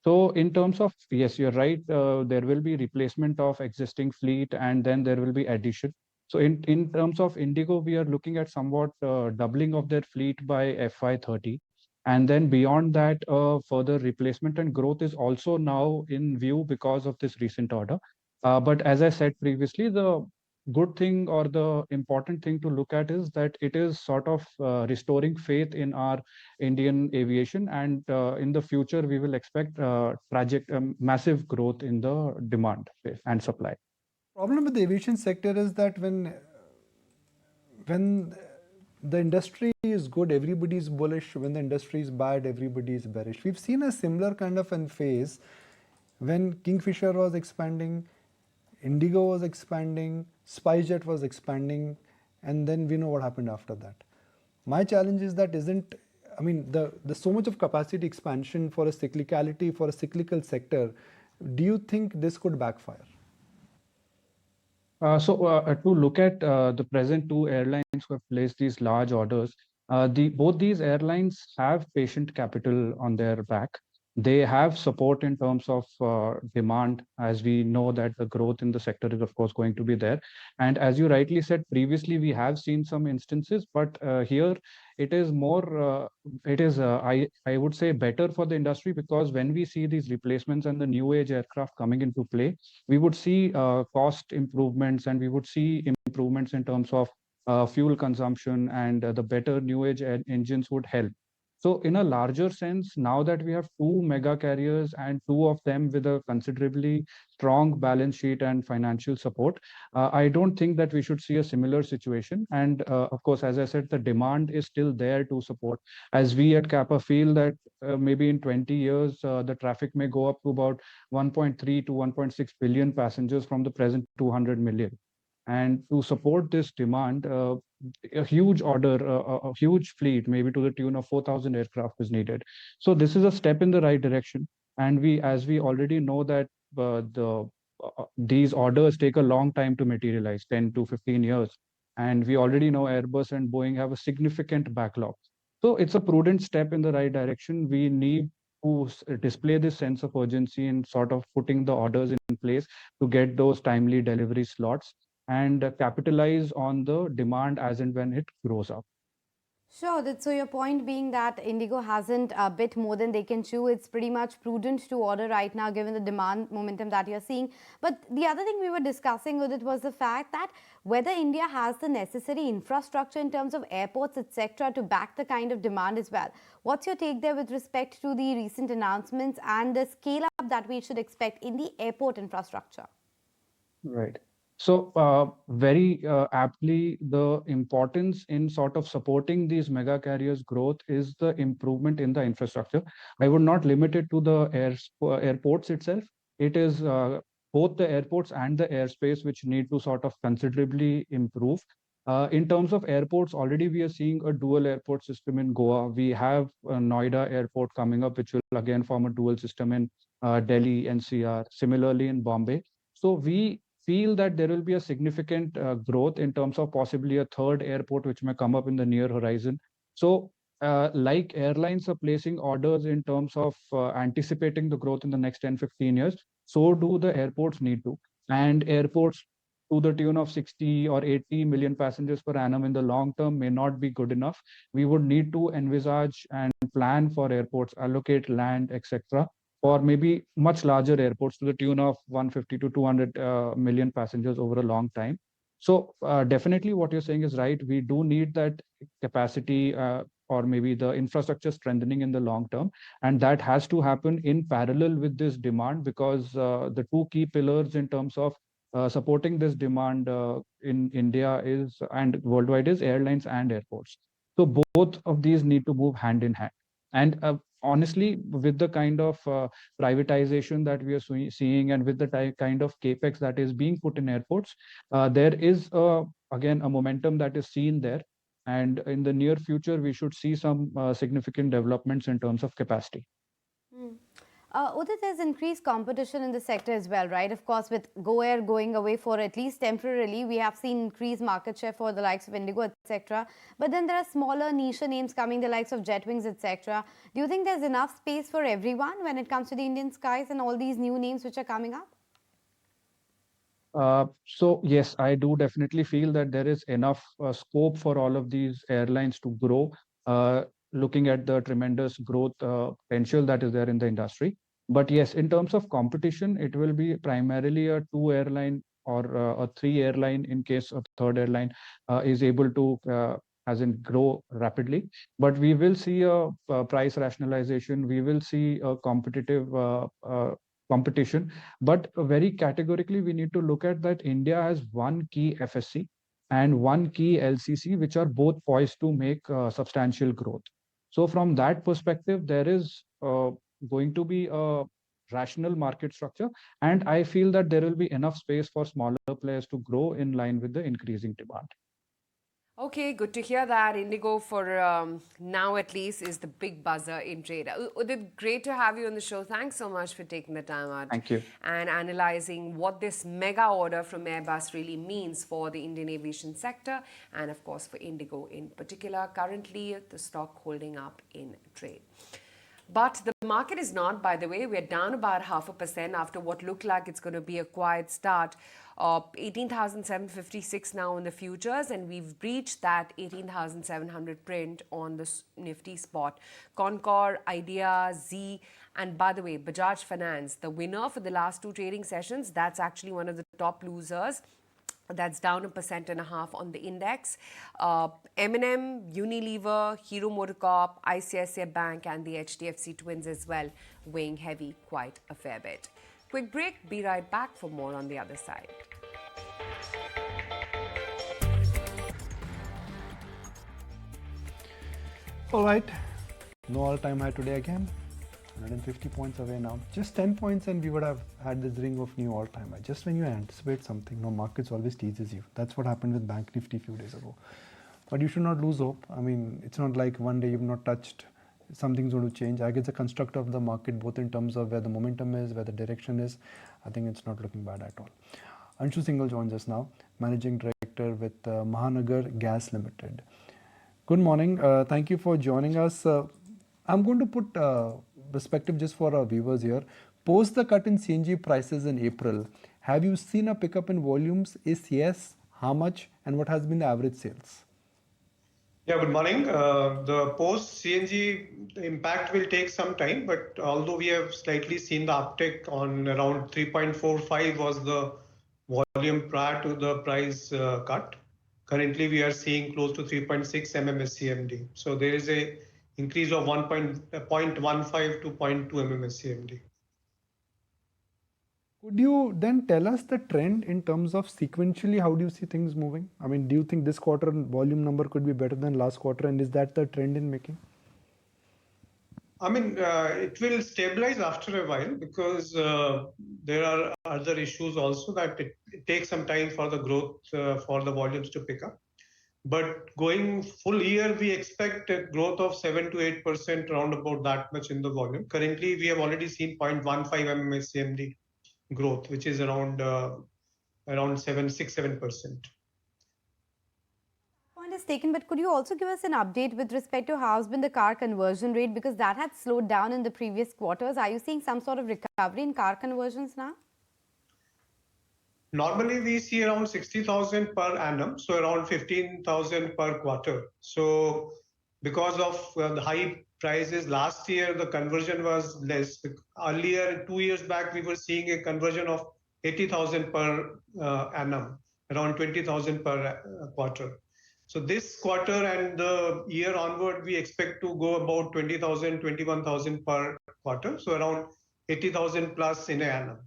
So in terms of, yes, you're right, there will be replacement of existing fleet and then there will be addition. So in terms of Indigo, we are looking at somewhat doubling of their fleet by FY30. And then beyond that, further replacement and growth is also now in view because of this recent order. But as I said previously, the good thing or the important thing to look at is that it is sort of restoring faith in our Indian aviation, and in the future we will expect massive growth in the demand and supply. Problem with the aviation sector is that when the industry is good, everybody is bullish. When the industry is bad, everybody is bearish. We've seen a similar kind of an phase when Kingfisher was expanding, Indigo was expanding, SpiceJet was expanding, and then we know what happened after that. My challenge is that there's so much of capacity expansion for a cyclicality, for a cyclical sector. Do you think this could backfire? To look at the present two airlines who have placed these large orders, both these airlines have patient capital on their back. they have support in terms of demand, as we know that the growth in the sector is of course going to be there. And as you rightly said, previously we have seen some instances, but here it is more, I would say better for the industry, because when we see these replacements and the new age aircraft coming into play, we would see cost improvements, and we would see improvements in terms of fuel consumption, and the better new age engines would help. So in a larger sense, now that we have two mega carriers and two of them with a considerably strong balance sheet and financial support, I don't think that we should see a similar situation. And of course, as I said, the demand is still there to support. As we at Kappa feel that maybe in 20 years, the traffic may go up to about 1.3 to 1.6 billion passengers from the present 200 million. And to support this demand, a huge order, a huge fleet, maybe to the tune of 4,000 aircraft is needed. So this is a step in the right direction. And as we already know that these orders take a long time to materialize, 10 to 15 years. And we already know Airbus and Boeing have a significant backlog. So it's a prudent step in the right direction. We need to display this sense of urgency in sort of putting the orders in place to get those timely delivery slots and capitalize on the demand as and when it grows up. Sure. So your point being that Indigo hasn't a bit more than they can chew, it's pretty much prudent to order right now given the demand momentum that you're seeing. But the other thing we were discussing with it was the fact that whether India has the necessary infrastructure in terms of airports, etc., to back the kind of demand as well. What's your take there with respect to the recent announcements and the scale up that we should expect in the airport infrastructure? Right. So very aptly, the importance in sort of supporting these mega carriers' growth is the improvement in the infrastructure. I would not limit it to the airports itself. It is both the airports and the airspace which need to sort of considerably improve. In terms of airports, already we are seeing a dual airport system in Goa. We have Noida airport coming up, which will again form a dual system in Delhi, NCR, similarly in Bombay. So we feel that there will be a significant growth in terms of possibly a third airport which may come up in the near horizon. So like airlines are placing orders in terms of anticipating the growth in the next 10, 15 years, so do the airports need to. And airports to the tune of 60 or 80 million passengers per annum in the long term may not be good enough. We would need to envisage and plan for airports, allocate land, etc., or maybe much larger airports to the tune of 150 to 200 million passengers over a long time. So definitely what you're saying is right. We do need that capacity or maybe the infrastructure strengthening in the long term. And that has to happen in parallel with this demand, because the two key pillars in terms of supporting this demand in India is and worldwide is airlines and airports. So both of these need to move hand in hand. And honestly, with the kind of privatization that we are seeing and with the kind of capex that is being put in airports, there is again a momentum that is seen there. And in the near future, we should see some significant developments in terms of capacity. Udit, there's increased competition in the sector as well, right? Of course, with Go Air going away for at least temporarily, we have seen increased market share for the likes of Indigo, etc. But then there are smaller niche names coming, the likes of Jetwings, etc. Do you think there's enough space for everyone when it comes to the Indian skies and all these new names which are coming up? So yes, I do definitely feel that there is enough scope for all of these airlines to grow, looking at the tremendous growth potential that is there in the industry. But yes, in terms of competition, it will be primarily a two airline or a three airline in case a third airline is able to as in grow rapidly. But we will see a price rationalization. We will see a competitive competition. But very categorically, we need to look at that India has one key FSC and one key LCC, which are both poised to make substantial growth. So from that perspective, there is going to be a rational market structure. And I feel that there will be enough space for smaller players to grow in line with the increasing demand. Okay, good to hear that. Indigo, for now at least, is the big buzzer in trade. Udit, great to have you on the show. Thanks so much for taking the time out. Thank you. And analyzing what this mega order from Airbus really means for the Indian aviation sector and, of course, for Indigo in particular. Currently, the stock holding up in trade. But the market is not, by the way. We're down about 0.5% after what looked like it's going to be a quiet start. 18,756 now in the futures, and we've breached that 18,700 print on the Nifty spot. Concor, Idea, Z, and by the way, Bajaj Finance, the winner for the last 2 trading sessions, that's actually one of the top losers. That's down 1.5% on the index. M&M, Unilever, Hero MotoCorp, ICICI Bank, and the HDFC twins as well, weighing heavy quite a fair bit. Quick break, be right back for more on the other side. All right, no all-time high today again. 150 points away now. Just 10 points and we would have had this ring of new all-time high. Just when you anticipate something, no, markets always teases you. That's what happened with Bank Nifty a few days ago. But you should not lose hope. I mean, it's not like one day you've not touched, something's going to change. I guess the construct of the market, both in terms of where the momentum is, where the direction is, I think it's not looking bad at all. Anshu Singhal joins us now, Managing Director with Mahanagar Gas Limited. Good morning. Thank you for joining us. I'm going to put perspective just for our viewers here. Post the cut in CNG prices in April, have you seen a pickup in volumes? If yes, how much, and what has been the average sales? Yeah, good morning. The post CNG impact will take some time, but although we have slightly seen the uptick on around 3.45 was the volume prior to the price cut. Currently, we are seeing close to 3.6 MMSCMD. So there is a increase of 0.15 to 0.2 MMSCMD. Could you then tell us the trend in terms of sequentially, how do you see things moving? I mean, do you think this quarter volume number could be better than last quarter, and is that the trend in making? I mean, it will stabilize after a while because there are other issues also that it takes some time for the growth for the volumes to pick up. But going full year, we expect a growth of 7 to 8%, around about that much in the volume. Currently, we have already seen 0.15 MMSCMD growth, which is around 6-7%. Point is taken, but could you also give us an update with respect to how has been the car conversion rate, because that had slowed down in the previous quarters? Are you seeing some sort of recovery in car conversions now? Normally, we see around 60,000 per annum, so around 15,000 per quarter. So because of the high prices last year, the conversion was less. Earlier, 2 years back, we were seeing a conversion of 80,000 per annum, around 20,000 per quarter. So this quarter and the year onward, we expect to go about 20,000, 21,000 per quarter, so around 80,000 plus in an annum.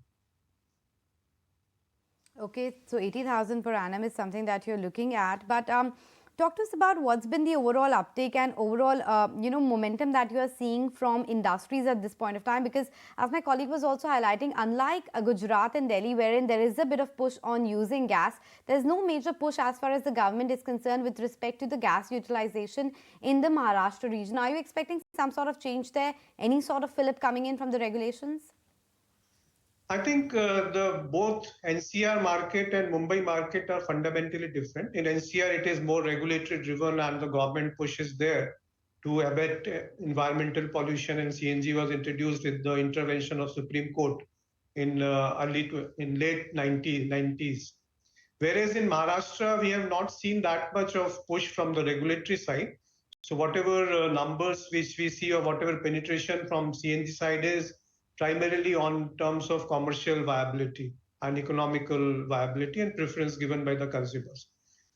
Okay, so 80,000 per annum is something that you're looking at. But talk to us about what's been the overall uptake and overall, momentum that you are seeing from industries at this point of time. Because as my colleague was also highlighting, unlike Gujarat and Delhi, wherein there is a bit of push on using gas, there's no major push as far as the government is concerned with respect to the gas utilization in the Maharashtra region. Are you expecting some sort of change there? Any sort of fillip coming in from the regulations? I think the both NCR market and Mumbai market are fundamentally different. In NCR, it is more regulatory driven and the government pushes there to abate environmental pollution, and CNG was introduced with the intervention of Supreme Court in late 90s. Whereas in Maharashtra, we have not seen that much of push from the regulatory side. So whatever numbers which we see or whatever penetration from CNG side is primarily on terms of commercial viability and economical viability and preference given by the consumers.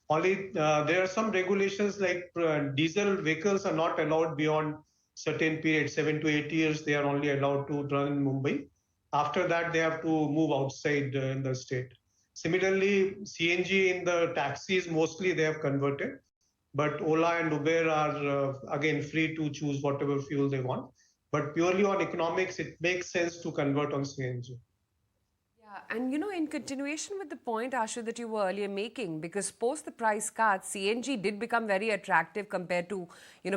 Only there are some regulations like diesel vehicles are not allowed beyond certain period, 7 to 8 years, they are only allowed to run in Mumbai. After that, they have to move outside in the state. Similarly, CNG in the taxis, mostly they have converted, but Ola and Uber are again free to choose whatever fuel they want. But purely on economics, it makes sense to convert on CNG. Yeah, and in continuation with the point, Ashu, that you were earlier making, because post the price cut, CNG did become very attractive compared to,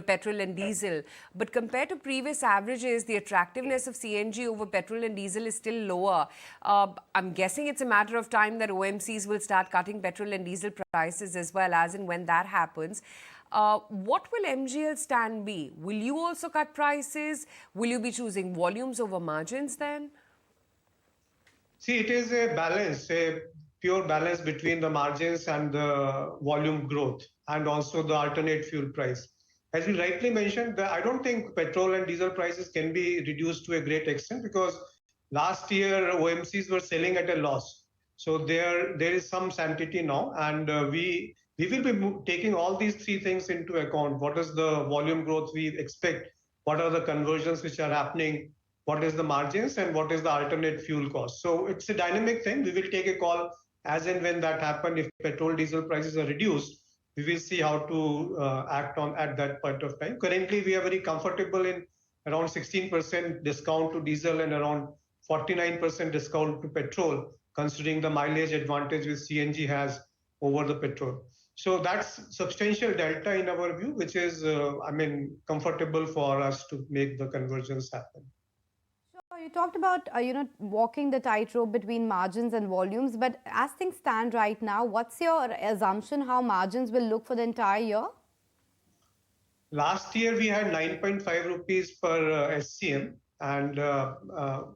petrol and diesel. But compared to previous averages, the attractiveness of CNG over petrol and diesel is still lower. I'm guessing it's a matter of time that OMCs will start cutting petrol and diesel prices as well, as and when that happens. What will MGL stand be? Will you also cut prices? Will you be choosing volumes over margins then? See, it is a balance, a pure balance between the margins and the volume growth and also the alternate fuel price. As you rightly mentioned, I don't think petrol and diesel prices can be reduced to a great extent because last year OMCs were selling at a loss. So there is some sanctity now, and we will be taking all these three things into account. What is the volume growth we expect? What are the conversions which are happening? What is the margins and what is the alternate fuel cost? So it's a dynamic thing. We will take a call as and when that happens. If petrol, diesel prices are reduced, we will see how to act on at that point of time. Currently, we are very comfortable in around 16% discount to diesel and around 49% discount to petrol, considering the mileage advantage which CNG has over the petrol. So that's substantial delta in our view, which is, comfortable for us to make the conversions happen. You talked about, walking the tightrope between margins and volumes, but as things stand right now, what's your assumption how margins will look for the entire year? Last year, we had 9.5 rupees per SCM, and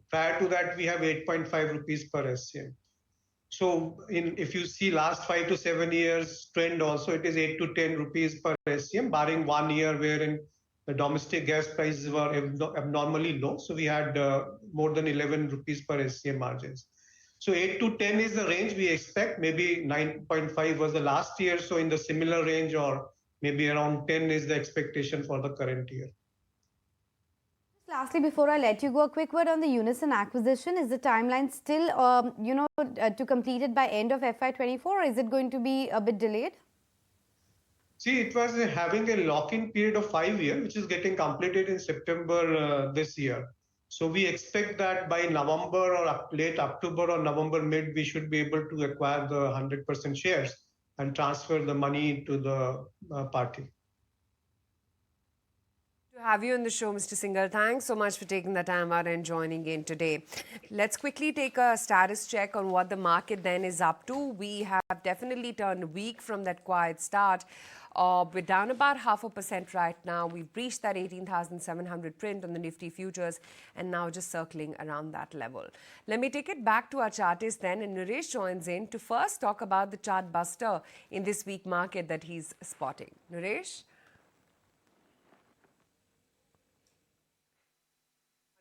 prior to that, we have 8.5 rupees per SCM. So if you see last 5 to 7 years trend also, it is 8 to 10 rupees per SCM, barring 1 year wherein the domestic gas prices were abnormally low. So we had more than 11 rupees per SCM margins. So 8 to 10 is the range we expect. Maybe 9.5 was the last year. So in the similar range, or maybe around 10 is the expectation for the current year. Lastly, before I let you go, a quick word on the Unison acquisition. Is the timeline still, to complete it by end of FY24, or is it going to be a bit delayed? See, it was having a lock-in period of 5 years, which is getting completed in September this year. So we expect that by November or late October or November mid, we should be able to acquire the 100% shares and transfer the money to the party. To have you on the show, Mr. Singhal. Thanks so much for taking the time out and joining in today. Let's quickly take a status check on what the market then is up to. We have definitely turned weak from that quiet start. We're down about 0.5% right now. We've breached that 18,700 print on the Nifty futures and now just circling around that level. Let me take it back to our chartist then, and Naresh joins in to first talk about the chart buster in this weak market that he's spotting. Naresh?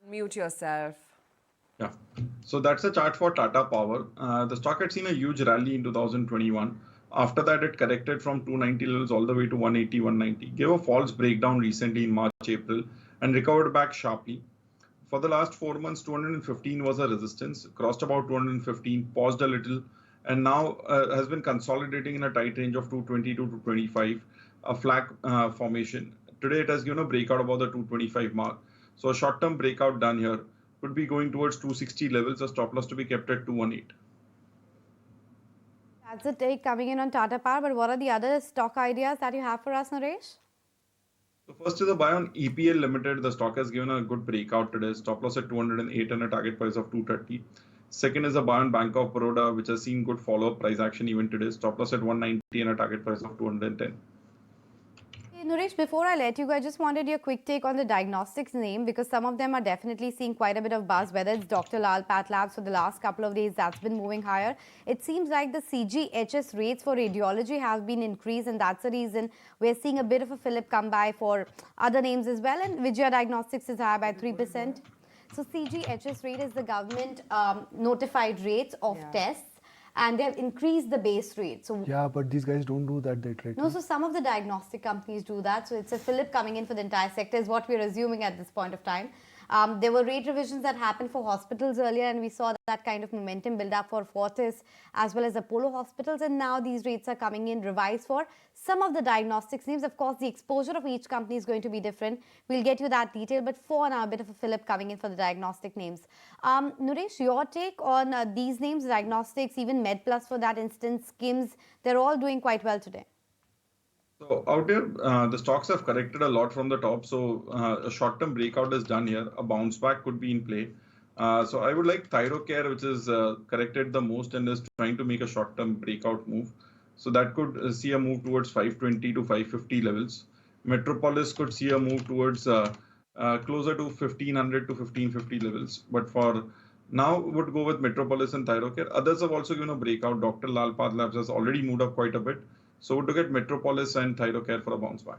Mute yourself. Yeah, so that's a chart for Tata Power. The stock had seen a huge rally in 2021. After that, it corrected from 290 levels all the way to 180, 190. Gave a false breakdown recently in March, April, and recovered back sharply. For the last 4 months, 215 was a resistance, crossed about 215, paused a little, and now has been consolidating in a tight range of 220 to 225, a flag formation. Today, it has given a breakout above the 225 mark. So a short-term breakout done here could be going towards 260 levels, a stop loss to be kept at 218. That's a take coming in on Tata Power, but what are the other stock ideas that you have for us, Naresh? So first is a buy on EPL Limited. The stock has given a good breakout today. Stop loss at 208 and a target price of 230. Second is a buy on Bank of Baroda, which has seen good follow-up price action even today. Stop loss at 190 and a target price of 210. Naresh, before I let you go, I just wanted your quick take on the diagnostics name, because some of them are definitely seeing quite a bit of buzz, whether it's Dr. Lal Path Labs for the last couple of days, that's been moving higher. It seems like the CGHS rates for radiology have been increased, and that's the reason we're seeing a bit of a fillip come by for other names as well. And Vijaya Diagnostics is higher by 3%. So CGHS rate is the government notified rates of tests, and they have increased the base rate. So yeah, but these guys don't do that, right? No, so some of the diagnostic companies do that. So it's a fillip coming in for the entire sector is what we're assuming at this point of time. There were rate revisions that happened for hospitals earlier, and we saw that kind of momentum build up for Fortis as well as Apollo hospitals. And now these rates are coming in revised for some of the diagnostics names. Of course, the exposure of each company is going to be different. We'll get you that detail. But for now, a bit of a fillip coming in for the diagnostic names. Naresh, your take on these names, diagnostics, even MedPlus for that instance, Skims, they're all doing quite well today. So out here, the stocks have corrected a lot from the top. So a short-term breakout is done here. A bounce back could be in play. So I would like Thyrocare, which is corrected the most and is trying to make a short-term breakout move. So that could see a move towards 520 to 550 levels. Metropolis could see a move towards closer to 1500 to 1550 levels. But for now, would go with Metropolis and Thyrocare. Others have also given a breakout. Dr. Lal Labs has already moved up quite a bit. So would look at Metropolis and Thyrocare for a bounce back.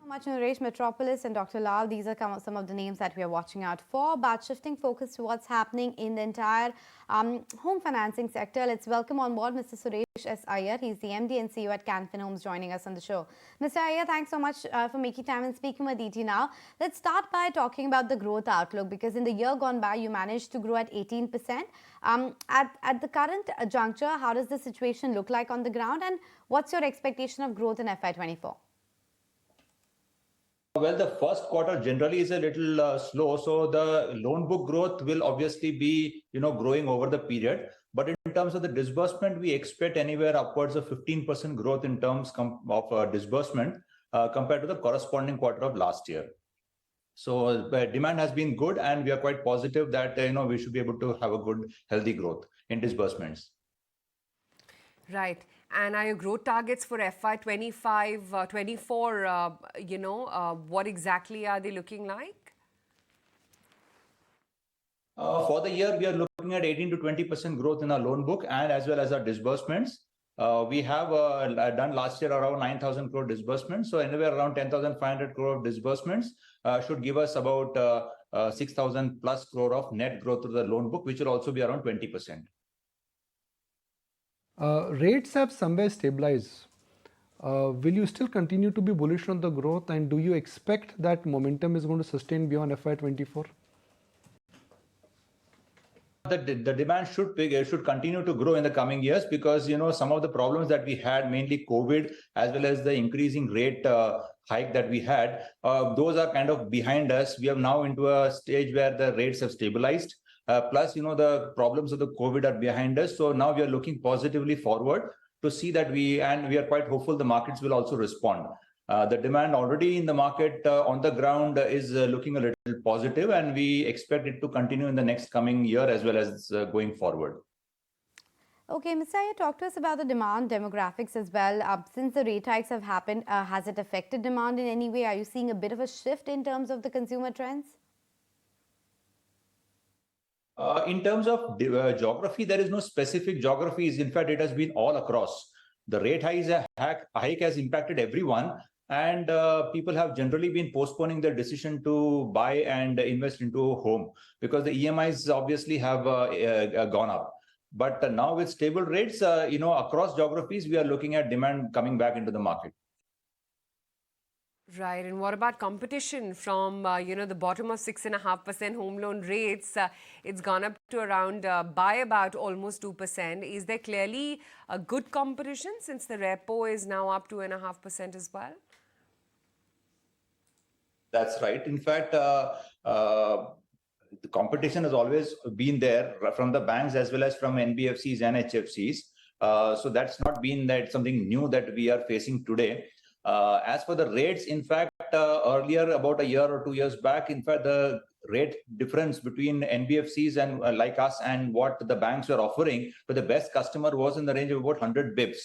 Much Naresh, Metropolis and Dr. Lal, these are some of the names that we are watching out for. But shifting focus to what's happening in the entire home financing sector, let's welcome on board Mr. Suresh S. Iyer. He's the MD and CEO at Canfin Homes, joining us on the show. Mr. Iyer, thanks so much for making time and speaking with ET now. Let's start by talking about the growth outlook, because in the year gone by, you managed to grow at 18%. At the current juncture, how does the situation look like on the ground, and what's your expectation of growth in FY24? Well, the first quarter generally is a little slow, so the loan book growth will obviously be, growing over the period. But in terms of the disbursement, we expect anywhere upwards of 15% growth in terms of disbursement compared to the corresponding quarter of last year. So demand has been good, and we are quite positive that we should be able to have a good, healthy growth in disbursements. Right. And are your growth targets for FY25, 24, what exactly are they looking like? For the year, we are looking at 18 to 20% growth in our loan book and as well as our disbursements. We have done last year around 9,000 crore disbursements. So anywhere around 10,500 crore of disbursements should give us about 6,000 plus crore of net growth to the loan book, which will also be around 20%. Rates have somewhere stabilized. Will you still continue to be bullish on the growth, and do you expect that momentum is going to sustain beyond FY24? The demand should continue to grow in the coming years, because some of the problems that we had, mainly COVID, as well as the increasing rate hike that we had, those are kind of behind us. We are now into a stage where the rates have stabilized. Plus, the problems of the COVID are behind us. So now we are looking positively forward to see that we are quite hopeful the markets will also respond. The demand already in the market on the ground is looking a little positive, and we expect it to continue in the next coming year as well as going forward. Okay, Mr. Iyer, talk to us about the demand demographics as well. Since the rate hikes have happened, has it affected demand in any way? Are you seeing a bit of a shift in terms of the consumer trends? In terms of geography, there is no specific geographies. In fact, it has been all across. The rate hike has impacted everyone, and people have generally been postponing their decision to buy and invest into a home, because the EMIs obviously have gone up. But now with stable rates, across geographies, we are looking at demand coming back into the market. Right. And what about competition from, the bottom of 6.5% home loan rates? It's gone up to around by about almost 2%. Is there clearly a good competition since the repo is now up 2.5% as well? That's right. In fact, the competition has always been there from the banks as well as from NBFCs and HFCs. So that's not been something new that we are facing today. As for the rates, in fact, earlier, about a year or 2 years back, in fact, the rate difference between NBFCs and like us and what the banks were offering for the best customer was in the range of about 100 bips.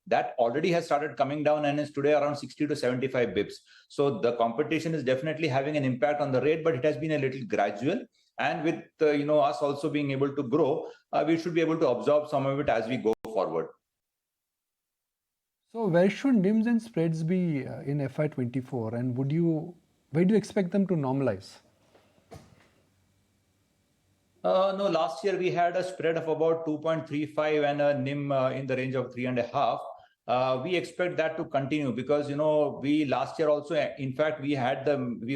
That already has started coming down and is today around 60 to 75 bips. So the competition is definitely having an impact on the rate, but it has been a little gradual. And with us also being able to grow, we should be able to absorb some of it as we go forward. So where should NIMs and spreads be in FY24, and where do you expect them to normalize? No, last year we had a spread of about 2.35 and a NIM in the range of 3.5. We expect that to continue because, we last year also, in fact, we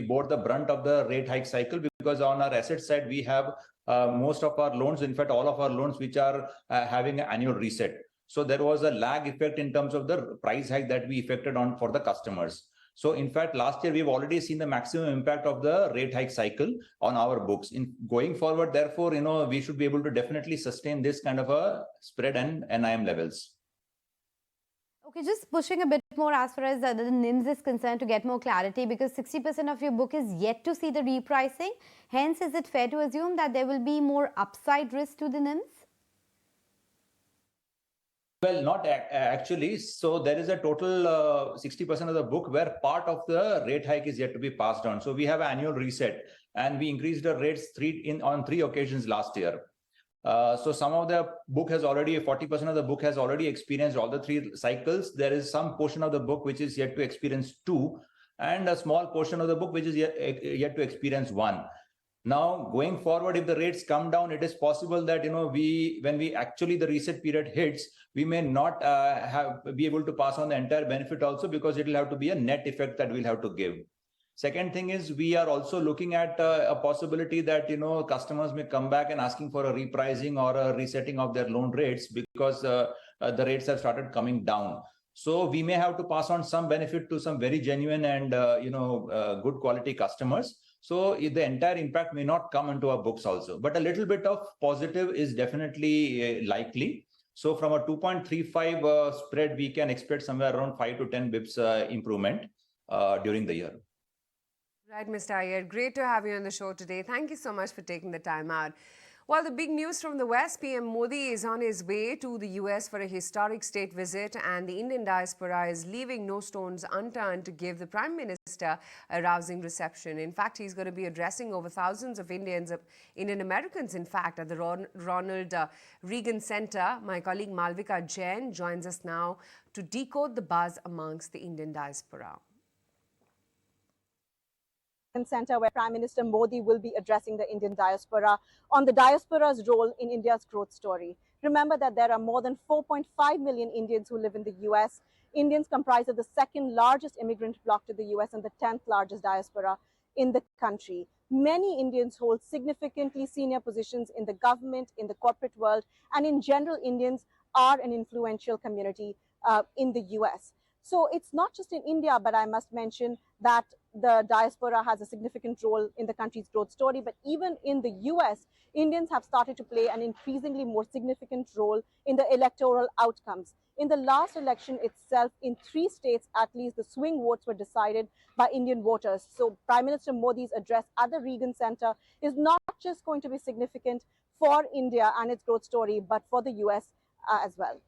bore the brunt of the rate hike cycle, because on our asset side, we have most of our loans, in fact, all of our loans, which are having an annual reset. So there was a lag effect in terms of the price hike that we effected on for the customers. So in fact, last year, we've already seen the maximum impact of the rate hike cycle on our books. In going forward, therefore, we should be able to definitely sustain this kind of a spread and NIM levels. Okay, just pushing a bit more as far as the NIMs is concerned to get more clarity, because 60% of your book is yet to see the repricing. Hence, is it fair to assume that there will be more upside risk to the NIMs? Well, not actually. So there is a total 60% of the book where part of the rate hike is yet to be passed on. So we have an annual reset, and we increased the rates on three occasions last year. So some of the book has already, 40% of the book has already experienced all the three cycles. There is some portion of the book which is yet to experience two, and a small portion of the book which is yet to experience one. Now, going forward, if the rates come down, it is possible that, when we actually the reset period hits, we may not be able to pass on the entire benefit also, because it will have to be a net effect that we'll have to give. Second thing is, we are also looking at a possibility that, customers may come back and asking for a repricing or a resetting of their loan rates, because the rates have started coming down. So we may have to pass on some benefit to some very genuine and, good quality customers. So the entire impact may not come into our books also, but a little bit of positive is definitely likely. So from a 2.35 spread, we can expect somewhere around 5 to 10 bips improvement during the year. Right, Mr. Iyer, great to have you on the show today. Thank you so much for taking the time out. Well, the big news from the West, PM Modi is on his way to the US for a historic state visit, and the Indian diaspora is leaving no stones unturned to give the Prime Minister a rousing reception. In fact, he's going to be addressing over thousands of Indian Americans, in fact, at the Ronald Reagan Center. My colleague Malvika Jain joins us now to decode the buzz amongst the Indian diaspora. Center, where Prime Minister Modi will be addressing the Indian diaspora on the diaspora's role in India's growth story. Remember that there are more than 4.5 million Indians who live in the US. Indians comprise of the second largest immigrant bloc to the US and the 10th largest diaspora in the country. Many Indians hold significantly senior positions in the government, in the corporate world, and in general, Indians are an influential community in the US. So it's not just in India, but I must mention that the diaspora has a significant role in the country's growth story. But even in the US, Indians have started to play an increasingly more significant role in the electoral outcomes. In the last election itself, in 3 states at least, the swing votes were decided by Indian voters. So Prime Minister Modi's address at the Reagan Center is not just going to be significant for India and its growth story, but for the US as well.